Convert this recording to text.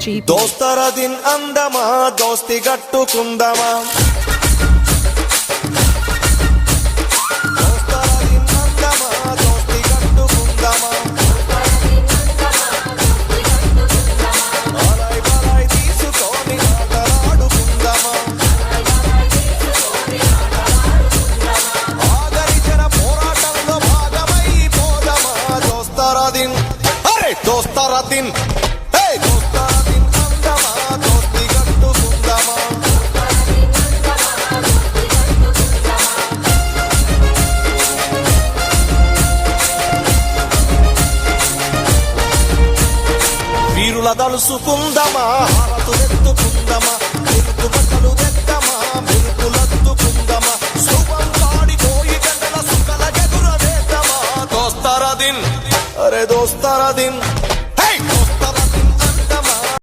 దోస్తర దిన్ అందమా దోస్తి గట్టుకుందమా దోస్తర దిన్ దోస్తర దిన్ అందమా దోస్తి గట్టుకుందమా వీరుల దలుసుకుందమా హారతులెత్తుకుందమా మెరుపు బట్టలు తెద్దమా మెరుపులెత్తుకుందమా శుభం కాడిపోయి గంటల సుక్కల గెదుర వేద్దమా దోస్తర దిన్ అరే దోస్తర దిన్